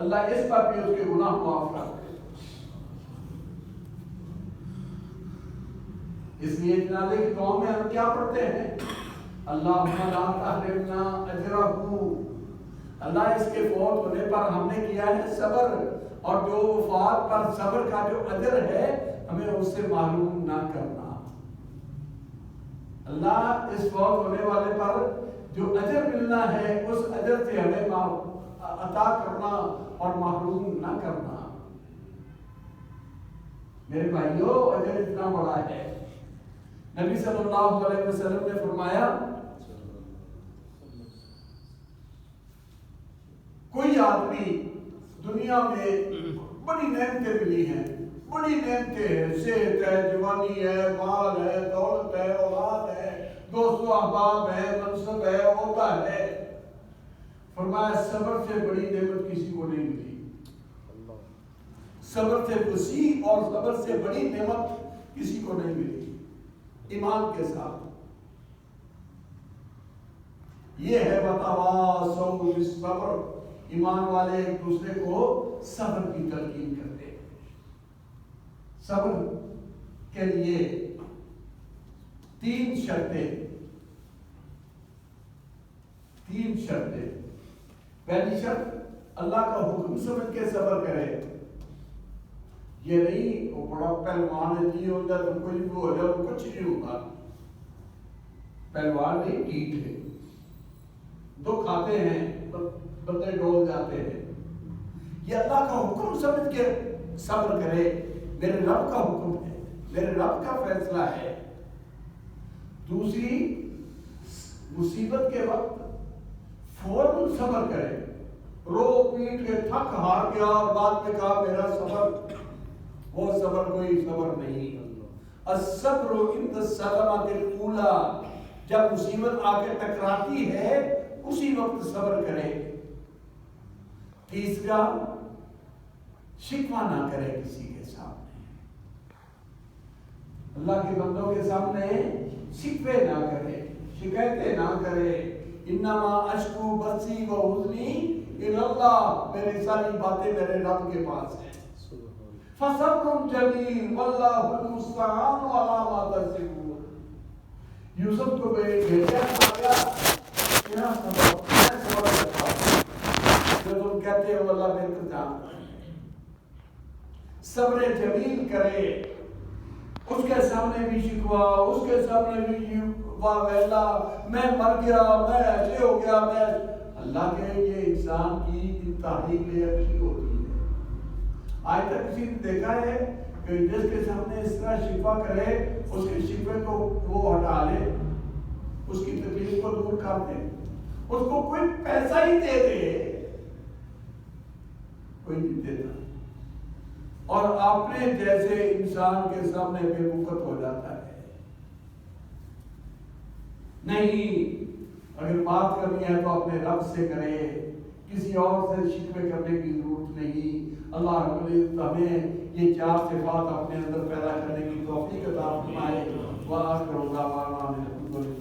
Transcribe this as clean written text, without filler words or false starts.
اللہ اس پر بھی اس کے گناہ معاف کر دے۔ اس لیے جنازے کی دعا میں ہم کیا پڑھتے ہیں؟ اللہم لا تحرمنا اجرہ، اللہ اس کے فوت ہونے پر ہم نے کیا ہے صبر، اور جو وفات پر صبر کا جو اجر ہے ہمیں اس سے محروم نہ کرنا۔ اللہ اس فوت ہونے والے پر جو اجر ملنا ہے اس اجر سے ہمیں عطا کرنا اور محروم نہ کرنا۔ میرے بھائیو، اجر اتنا بڑا ہے۔ نبی صلی اللہ علیہ وسلم نے فرمایا کوئی آدمی دنیا میں بڑی نعمتیں ملی ہیں، بڑی نعمتیں ہیں، صحت ہے، جوانی ہے، مال ہے، دولت ہے، اولاد ہے، دوست و احباب ہے، منصب ہے، عہدہ ہے، فرمایا صبر سے بڑی نعمت کسی کو نہیں ملی۔ صبر سے وسیع اور صبر سے بڑی نعمت کسی کو نہیں ملی۔ ایمان کے ساتھ یہ ہے وتواصوا بالصبر، ایمان والے ایک دوسرے کو صبر کی تلقین کرتے ہیں۔ صبر کے لیے 3 شرطیں۔ پہلی شرط، اللہ کا حکم سمجھ کے صبر کرے۔ یہ نہیں وہ بڑا پہلوان ہے جی ہوتا تو کچھ بھی ہو جائے کچھ نہیں ہوگا، پہلوان نہیں، ٹھیک ہے، دکھ آتے ہیں بندے ڈول جاتے ہیں۔ یہ اللہ کا حکم سمجھ کے صبر کرے، میرے رب کا حکم ہے، میرے رب کا فیصلہ ہے۔ دوسری، مصیبت کے وقت فوراً صبر کرے، رو پیٹ کے تھک ہار گیا اور بعد میں کہا میرا صبر، وہ صبر کوئی صبر نہیں۔ الصبر عند الصدمۃ الاولی، جب مصیبت آ کے ٹکراتی ہے اسی وقت صبر کرے۔ تیسرا، شکوہ نہ کرے کسی کے سامنے، اللہ کے بندوں کے سامنے شکوے نہ کرے، شکایتیں نہ کرے۔ انما اشکو بثی و حزنی الی اللہ، میری ساری باتیں میرے رب کے پاس ہیں۔ فصبر جمیل واللہ المستعان علی ما تصفون، یوسف کو بھیجا آیا کیا صبر کرتا جو تم کہتے ہو اللہ بہتر جانتا ہے۔ صبر جمیل کرے، اس کے سامنے بھی شکوا، اس کے سامنے بھی واہ ویلا، میں مر گیا، میں ایسے ہو گیا، میں اللہ کے، یہ انسان کی انتہائی بے عقلی ہوتی ہے۔ آج تک کسی نے دیکھا ہے کہ جس کے سامنے اس طرح شکوا کرے اس کے شکوے کو وہ ہٹا لے، اس کی تکلیف کو دور کر دے، اس کو کوئی پیسہ ہی دے دے، کوئی نہیں دیتا، اور اپنے جیسے انسان کے سامنے بے وقت ہو جاتا ہے۔ نہیں، اگر بات کرنی ہے تو اپنے رب سے کرے، کسی اور سے شکوے کرنے کی ضرورت نہیں۔ اللہ رب العزت ہمیں یہ 4 صفات اپنے اندر پیدا کرنے کی توفیق عطا فرمائے۔ وآخر دعوانا الحمد للہ۔